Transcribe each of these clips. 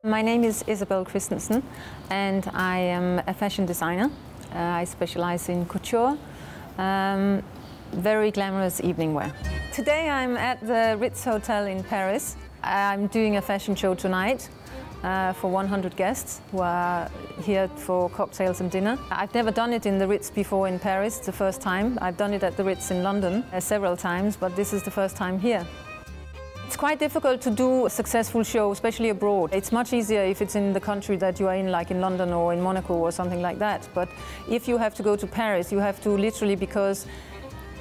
My name is Isabel Christensen and I am a fashion designer. I specialize in couture, very glamorous evening wear. Today I'm at the Ritz Hotel in Paris. I'm doing a fashion show tonight for 100 guests who are here for cocktails and dinner. I've never done it in the Ritz before in Paris, it's the first time. I've done it at the Ritz in London several times, but this is the first time here. It's quite difficult to do a successful show, especially abroad. It's much easier if it's in the country that you are in, like in London or in Monaco or something like that. But if you have to go to Paris, you have to literally, because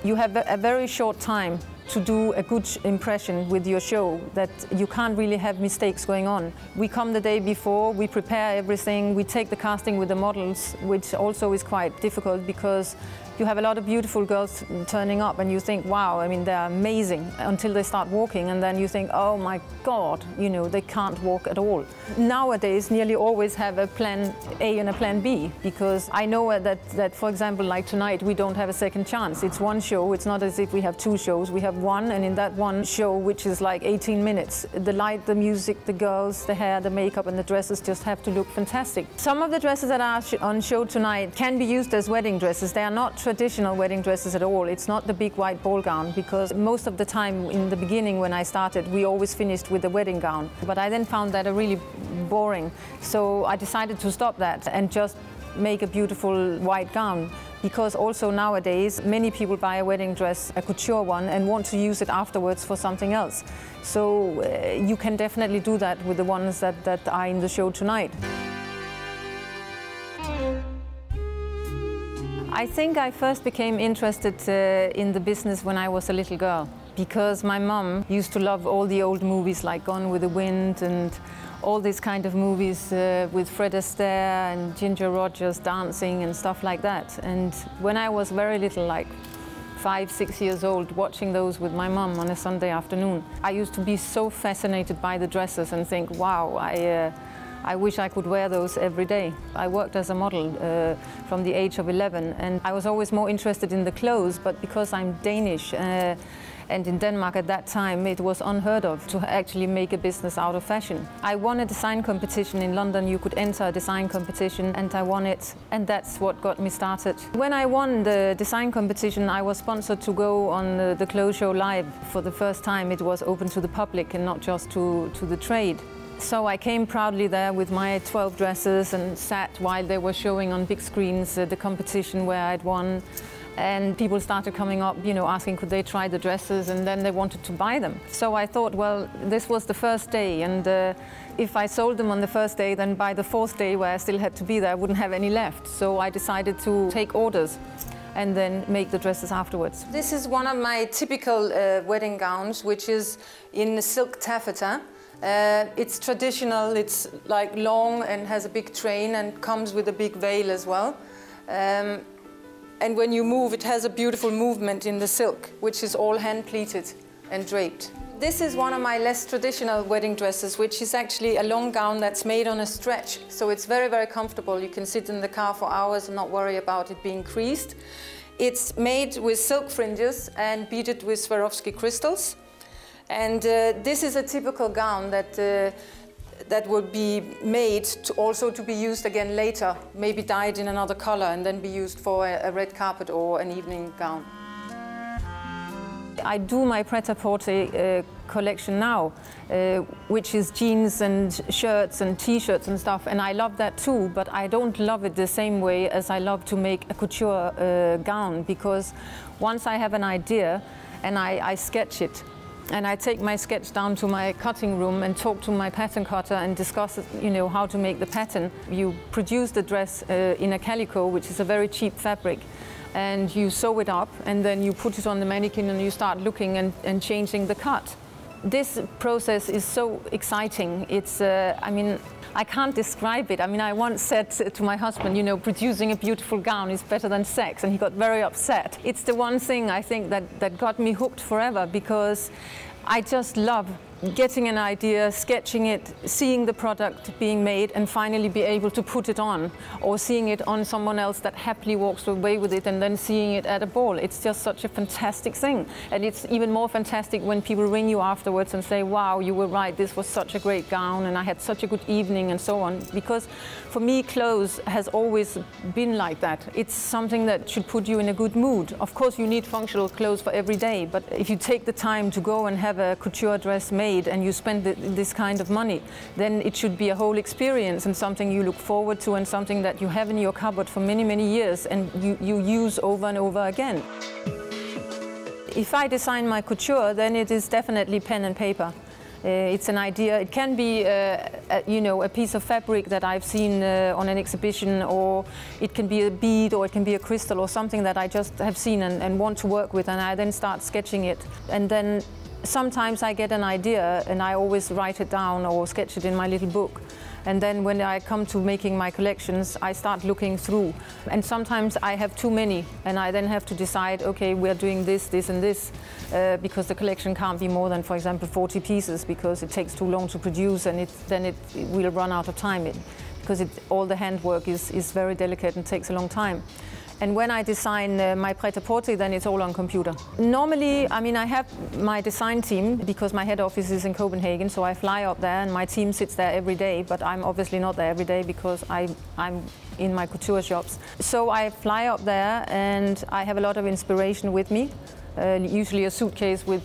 you have a very short time to do a good impression with your show, that you can't really have mistakes going on. We come the day before, we prepare everything, we take the casting with the models, which also is quite difficult because you have a lot of beautiful girls turning up and you think, wow, I mean, they're amazing until they start walking, and then you think, oh my God, you know, they can't walk at all. Nowadays, nearly always have a plan A and a plan B, because I know that, for example, like tonight, we don't have a second chance. It's one show, it's not as if we have two shows, we have one, and in that one show, which is like 18 minutes, the light, the music, the girls, the hair, the makeup, and the dresses just have to look fantastic. Some of the dresses that are on show tonight can be used as wedding dresses. They are not traditional wedding dresses at all. It's not the big white ball gown, because most of the time in the beginning when I started, we always finished with the wedding gown. But I then found that really boring, so I decided to stop that and just make a beautiful white gown, because also nowadays many people buy a wedding dress, a couture one, and want to use it afterwards for something else. So you can definitely do that with the ones that are in the show tonight. I think I first became interested in the business when I was a little girl, because my mom used to love all the old movies like Gone with the Wind and all these kind of movies with Fred Astaire and Ginger Rogers dancing and stuff like that. And when I was very little, like 5, 6 years old, watching those with my mom on a Sunday afternoon, I used to be so fascinated by the dresses and think, wow, I wish I could wear those every day. I worked as a model from the age of 11, and I was always more interested in the clothes, but because I'm Danish and in Denmark at that time it was unheard of to actually make a business out of fashion. I won a design competition in London. You could enter a design competition, and I won it, and that's what got me started. When I won the design competition, I was sponsored to go on the Clothes Show Live. For the first time it was open to the public and not just to the trade. So I came proudly there with my 12 dresses and sat while they were showing on big screens the competition where I'd won. And people started coming up, you know, asking could they try the dresses, and then they wanted to buy them. So I thought, well, this was the first day, and if I sold them on the first day, then by the fourth day, where I still had to be there, I wouldn't have any left. So I decided to take orders and then make the dresses afterwards. This is one of my typical wedding gowns, which is in silk taffeta. It's traditional, it's like long and has a big train and comes with a big veil as well. And when you move, it has a beautiful movement in the silk, which is all hand-pleated and draped. This is one of my less traditional wedding dresses, which is actually a long gown that's made on a stretch. So it's very, very comfortable. You can sit in the car for hours and not worry about it being creased. It's made with silk fringes and beaded with Swarovski crystals. And this is a typical gown that would be made to be used again later, maybe dyed in another color and then be used for a red carpet or an evening gown. I do my pret-a-porter collection now, which is jeans and shirts and t-shirts and stuff, and I love that too, but I don't love it the same way as I love to make a couture gown, because once I have an idea and I sketch it, and I take my sketch down to my cutting room and talk to my pattern cutter and discuss, you know, how to make the pattern. You produce the dress in a calico, which is a very cheap fabric, and you sew it up, and then you put it on the mannequin and you start looking and changing the cut. This process is so exciting. It's, I mean, I can't describe it. I mean, I once said to my husband, you know, producing a beautiful gown is better than sex, and he got very upset. It's the one thing I think that got me hooked forever, because I just love getting an idea, sketching it, seeing the product being made, and finally be able to put it on, or seeing it on someone else that happily walks away with it, and then seeing it at a ball. It's just such a fantastic thing. And it's even more fantastic when people ring you afterwards and say, wow, you were right, this was such a great gown, and I had such a good evening, and so on. Because for me, clothes has always been like that. It's something that should put you in a good mood. Of course, you need functional clothes for every day, but if you take the time to go and have a couture dress made, and you spend this kind of money, then it should be a whole experience and something you look forward to, and something that you have in your cupboard for many, many years and you use over and over again. If I design my couture, then it is definitely pen and paper. It's an idea. It can be, a piece of fabric that I've seen on an exhibition, or it can be a bead, or it can be a crystal, or something that I just have seen and want to work with, and I then start sketching it. And then sometimes I get an idea and I always write it down or sketch it in my little book. And then when I come to making my collections, I start looking through. And sometimes I have too many, and I then have to decide, okay, we're doing this, this and this, because the collection can't be more than, for example, 40 pieces, because it takes too long to produce, and then it will run out of time, because all the handwork is very delicate and takes a long time. And when I design my prêt-à-porter, then it's all on computer. Normally, I mean, I have my design team, because my head office is in Copenhagen, so I fly up there and my team sits there every day, but I'm obviously not there every day because I'm in my couture shops. So I fly up there and I have a lot of inspiration with me, usually a suitcase with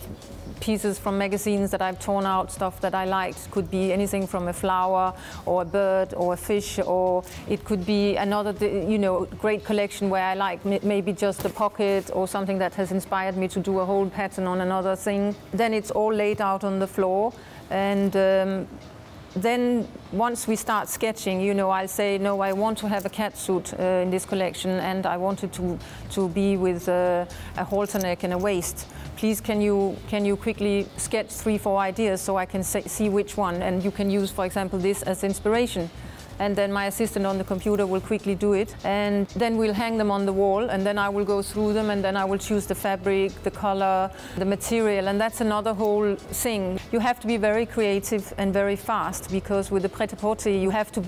pieces from magazines that I've torn out, stuff that I liked. Could be anything from a flower or a bird or a fish, or it could be another, great collection where I like maybe just a pocket or something that has inspired me to do a whole pattern on another thing. Then it's all laid out on the floor, and then once we start sketching, I'll say, no, I want to have a cat suit in this collection, and I want it to be with a halter neck and a waist. Please, can you quickly sketch 3-4 ideas so I can see which one, and you can use, for example, this as inspiration. And then my assistant on the computer will quickly do it, and then we'll hang them on the wall, and then I will go through them, and then I will choose the fabric, the color, the material, and that's another whole thing. You have to be very creative and very fast, because with the prêt-à-porter you have to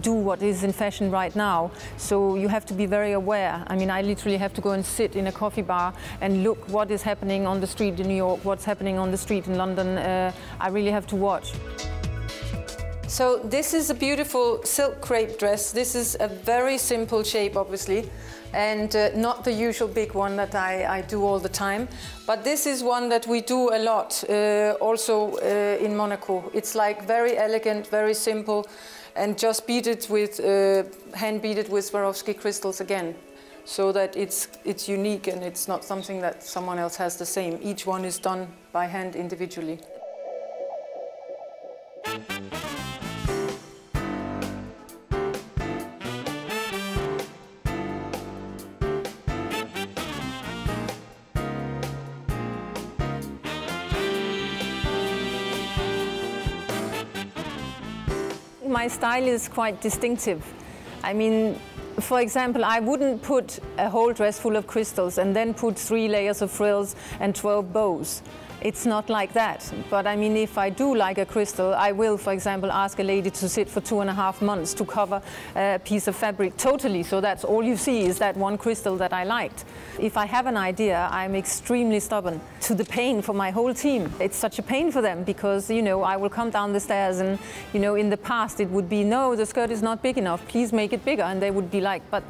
do what is in fashion right now, so you have to be very aware. I mean, I literally have to go and sit in a coffee bar and look what is happening on the street in New York, what's happening on the street in London. I really have to watch. So this is a beautiful silk crepe dress. This is a very simple shape, obviously, and not the usual big one that I do all the time. But this is one that we do a lot, also in Monaco. It's like very elegant, very simple, and just beaded with, hand beaded with Swarovski crystals again, so that it's unique and it's not something that someone else has the same. Each one is done by hand individually. My style is quite distinctive. I mean, for example, I wouldn't put a whole dress full of crystals and then put 3 layers of frills and 12 bows. It's not like that. But I mean, if I do like a crystal, I will, for example, ask a lady to sit for 2.5 months to cover a piece of fabric totally, so that's all you see is that one crystal that I liked. If I have an idea, I'm extremely stubborn, to the pain for my whole team. It's such a pain for them because, I will come down the stairs and, in the past it would be, no, the skirt is not big enough, please make it bigger. And they would be like, but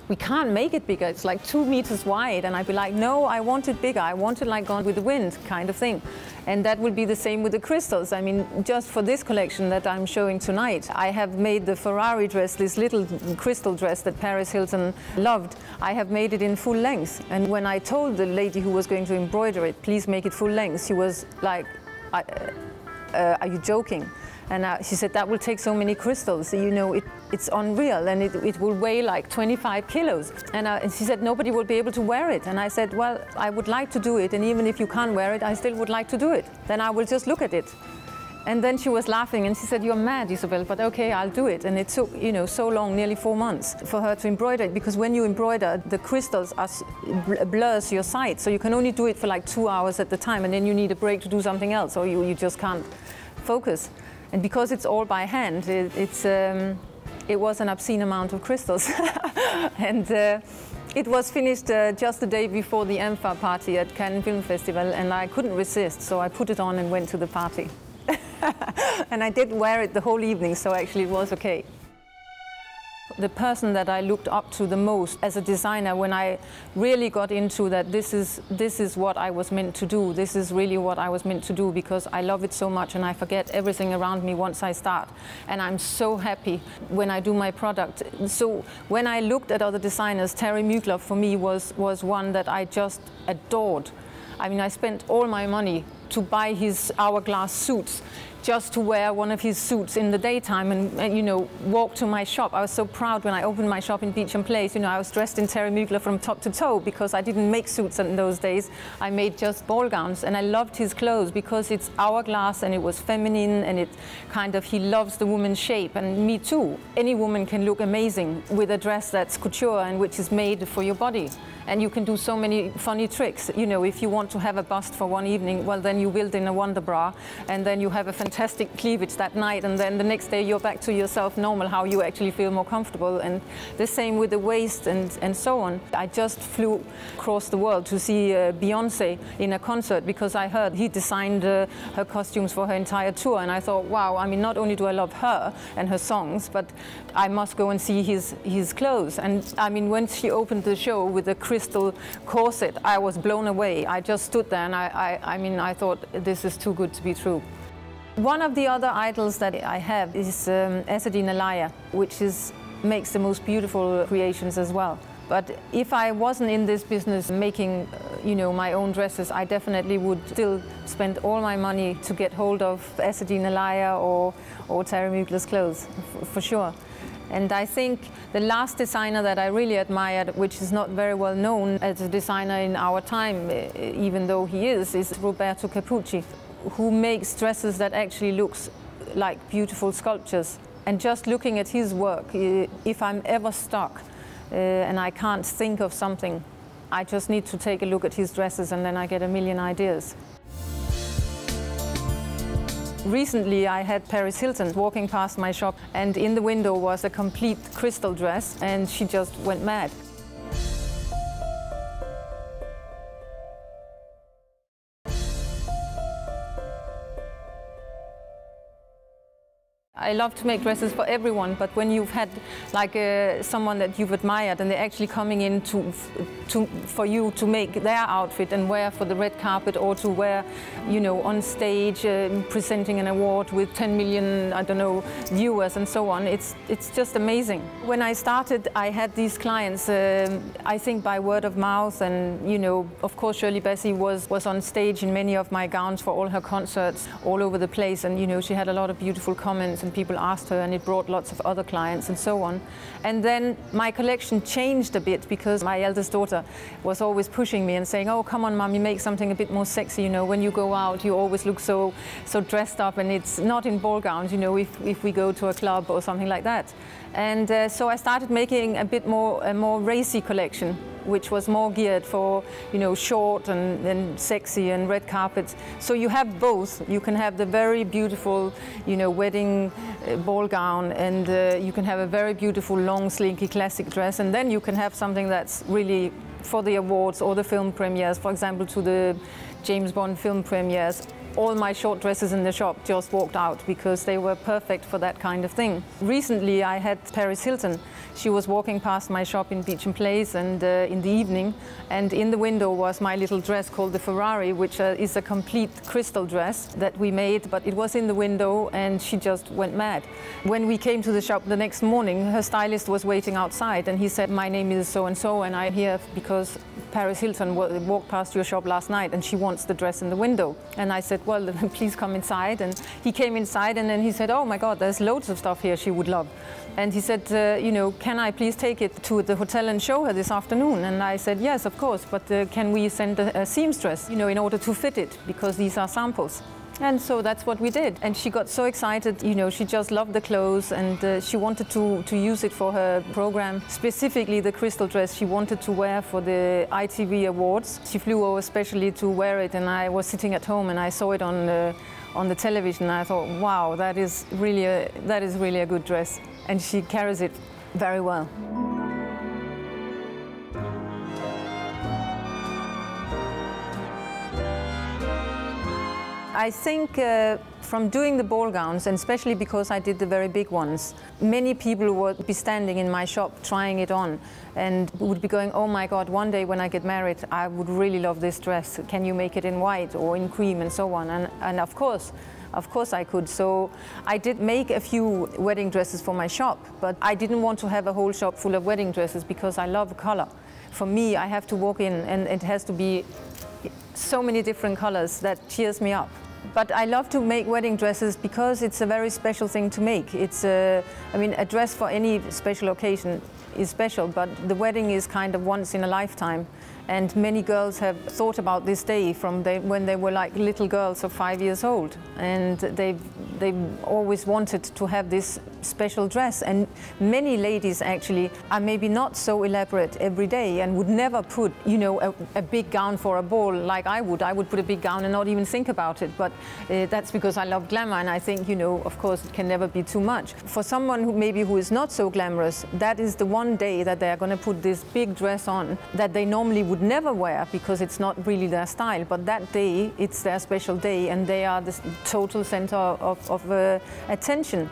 we can't make it bigger, it's like 2 meters wide. And I'd be like, no, I want it bigger, I want it like Gone with the Wind kind of thing. And that will be the same with the crystals. I mean, just for this collection that I'm showing tonight, I have made the Ferrari dress, this little crystal dress that Paris Hilton loved. I have made it in full length. And when I told the lady who was going to embroider it, please make it full length, she was like, are you joking? And she said, that will take so many crystals. It's unreal, and it will weigh like 25 kilos. And she said, nobody will be able to wear it. And I said, well, I would like to do it, and even if you can't wear it, I still would like to do it. Then I will just look at it. And then she was laughing and she said, "You're mad, Isabel, but okay, I'll do it." And it took, so long, nearly 4 months, for her to embroider it, because when you embroider, the crystals blurs your sight. So you can only do it for like 2 hours at the time, and then you need a break to do something else, or you just can't focus. And because it's all by hand, it was an obscene amount of crystals. And it was finished just the day before the ENFA party at Cannes Film Festival, and I couldn't resist, so I put it on and went to the party. And I did wear it the whole evening, so actually it was okay. The person that I looked up to the most as a designer, when I really got into that this is what I was meant to do, this is really what I was meant to do, because I love it so much and I forget everything around me once I start. And I'm so happy when I do my product. So when I looked at other designers, Terry Mugler for me was one that I just adored. I mean, I spent all my money to buy his hourglass suits, just to wear one of his suits in the daytime and walk to my shop. I was so proud when I opened my shop in Beecham Place. I was dressed in Terry Mugler from top to toe, because I didn't make suits in those days. I made just ball gowns, and I loved his clothes because it's hourglass and it was feminine, and he loves the woman's shape, and me too. Any woman can look amazing with a dress that's couture and which is made for your body. And you can do so many funny tricks. If you want to have a bust for one evening, well, then you build in a wonder bra, and then you have a fantastic cleavage that night, and then the next day you're back to yourself normal, how you actually feel more comfortable. And the same with the waist and so on. I just flew across the world to see Beyonce in a concert, because I heard he designed her costumes for her entire tour, and I thought, wow, I mean, not only do I love her and her songs, but I must go and see his clothes. And I mean, when she opened the show with the crystal corset, I was blown away. I just stood there and I thought, this is too good to be true. One of the other idols that I have is Ezedine Alaïa, which makes the most beautiful creations as well. But if I wasn't in this business making, my own dresses, I definitely would still spend all my money to get hold of Ezedine Alaïa or Terry Mugler's clothes, for sure. And I think the last designer that I really admired, which is not very well known as a designer in our time, even though he is Roberto Capucci, who makes dresses that actually looks like beautiful sculptures. And just looking at his work, if I'm ever stuck and I can't think of something, I just need to take a look at his dresses, and then I get a million ideas. Recently I had Paris Hilton walking past my shop, and in the window was a complete crystal dress, and she just went mad. I love to make dresses for everyone, but when you've had someone that you've admired and they're actually coming in for you to make their outfit and wear for the red carpet, or to wear, on stage presenting an award with 10 million, viewers and so on, it's just amazing. When I started, I had these clients, I think by word of mouth, and of course Shirley Bassey was on stage in many of my gowns for all her concerts all over the place, and she had a lot of beautiful comments, and people asked her, and it brought lots of other clients and so on. And then my collection changed a bit, because my eldest daughter was always pushing me and saying, "Oh, come on, Mum, you make something a bit more sexy. When you go out, you always look so dressed up, and it's not in ball gowns, if we go to a club or something like that." And so I started making a more racy collection, which was more geared for, short and sexy and red carpets. So you have both. You can have the very beautiful, wedding ball gown, and you can have a very beautiful, long, slinky classic dress, and then you can have something that's really for the awards or the film premieres, for example, to the James Bond film premieres. All my short dresses in the shop just walked out, because they were perfect for that kind of thing. Recently I had Paris Hilton. She was walking past my shop in Beecham Place, and in the evening, and in the window was my little dress called the Ferrari, which is a complete crystal dress that we made, but it was in the window, and she just went mad. When we came to the shop the next morning, her stylist was waiting outside, and he said, "My name is so-and-so, and I'm here because Paris Hilton walked past your shop last night, and she wants the dress in the window." And I said, "Well, then please come inside." And he came inside, and then he said, "Oh my God, there's loads of stuff here she would love." And he said, "Can I please take it to the hotel and show her this afternoon?" And I said, "Yes, of course, but can we send a seamstress, in order to fit it, because these are samples." And so that's what we did. And she got so excited, you know, she just loved the clothes, and she wanted to use it for her program. Specifically the crystal dress she wanted to wear for the ITV Awards. She flew over especially to wear it, and I was sitting at home and I saw it on the television. And I thought, wow, that is really a good dress. And she carries it very well. I think from doing the ball gowns, and especially because I did the very big ones, many people would be standing in my shop trying it on and would be going, oh my God, one day when I get married, I would really love this dress. Can you make it in white or in cream and so on? And of course I could. So I did make a few wedding dresses for my shop, but I didn't want to have a whole shop full of wedding dresses because I love color. For me, I have to walk in and it has to be so many different colors that cheers me up. But I love to make wedding dresses because it's a very special thing to make. It's I mean, a dress for any special occasion is special, but the wedding is kind of once in a lifetime. And many girls have thought about this day from when they were like little girls of 5 years old. And they've always wanted to have this special dress. And many ladies actually are maybe not so elaborate every day and would never put, you know, a big gown for a ball like I would. I would put a big gown and not even think about it. But that's because I love glamour, and I think, you know, of course, it can never be too much. For someone who is not so glamorous, that is the one day that they are going to put this big dress on that they normally would never wear because it's not really their style. But that day, it's their special day, and they are the total center of attention.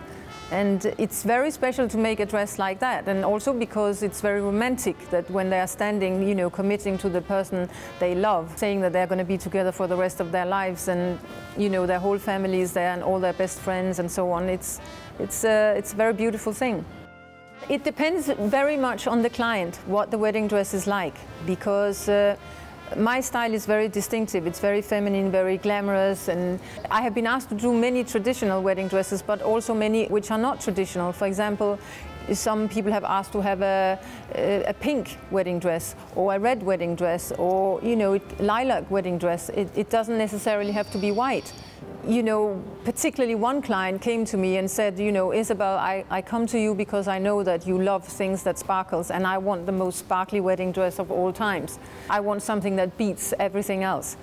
And it's very special to make a dress like that, and also because it's very romantic that when they are standing, you know, committing to the person they love, saying that they're going to be together for the rest of their lives, and, you know, their whole family is there and all their best friends and so on. It's a very beautiful thing. It depends very much on the client, what the wedding dress is like, because my style is very distinctive. It's very feminine, very glamorous, and I have been asked to do many traditional wedding dresses, but also many which are not traditional. For example, some people have asked to have a pink wedding dress or a red wedding dress, or, you know, lilac wedding dress. It doesn't necessarily have to be white. You know, particularly one client came to me and said, you know, Isabel, I come to you because I know that you love things that sparkles, and I want the most sparkly wedding dress of all times. I want something that beats everything else.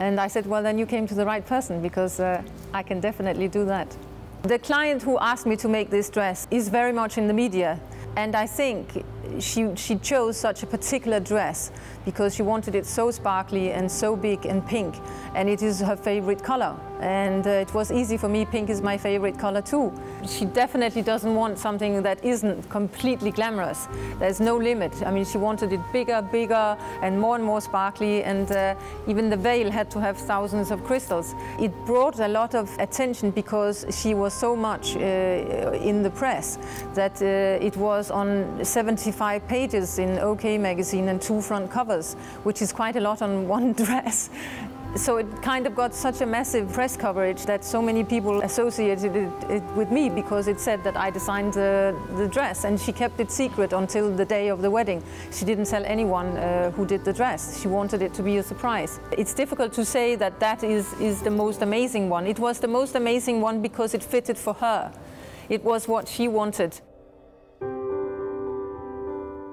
And I said, well, then you came to the right person, because I can definitely do that. The client who asked me to make this dress is very much in the media, and I think she chose such a particular dress because she wanted it so sparkly and so big and pink, and it is her favorite color. And it was easy for me. Pink is my favorite color too. She definitely doesn't want something that isn't completely glamorous. There's no limit. I mean, she wanted it bigger, bigger, and more sparkly, and even the veil had to have thousands of crystals. It brought a lot of attention because she was so much in the press that it was on 75 pages in OK magazine and 2 front covers, which is quite a lot on one dress. So it kind of got such a massive press coverage that so many people associated it with me, because it said that I designed the dress, and she kept it secret until the day of the wedding. She didn't tell anyone who did the dress. She wanted it to be a surprise. It's difficult to say that that is the most amazing one. It was the most amazing one because it fitted for her. It was what she wanted.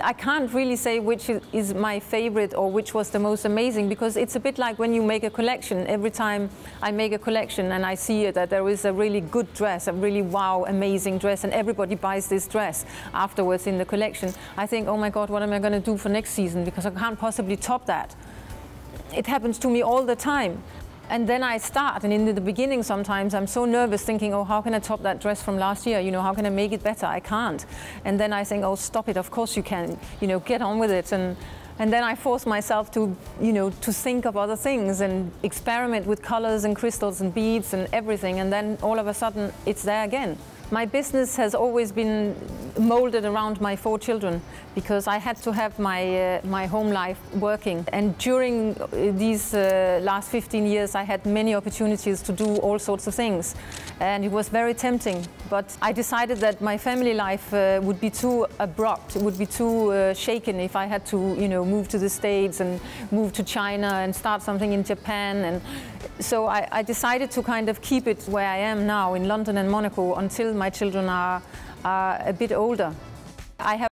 I can't really say which is my favorite or which was the most amazing, because it's a bit like when you make a collection. Every time I make a collection and I see that there is a really good dress, a really wow, amazing dress, and everybody buys this dress afterwards in the collection, I think, oh my God, what am I going to do for next season? Because I can't possibly top that. It happens to me all the time. And then I start, and in the beginning sometimes I'm so nervous thinking, oh, how can I top that dress from last year? You know, how can I make it better? I can't. And then I think, oh, stop it, of course you can. You know, get on with it. And then I force myself to, you know, to think of other things and experiment with colors and crystals and beads and everything. And then all of a sudden it's there again. My business has always been molded around my 4 children, because I had to have my home life working. And during these last 15 years, I had many opportunities to do all sorts of things. And it was very tempting. But I decided that my family life would be too abrupt, it would be too shaken if I had to, you know, move to the States and move to China and start something in Japan. And So I decided to kind of keep it where I am now in London and Monaco until my children are a bit older. I have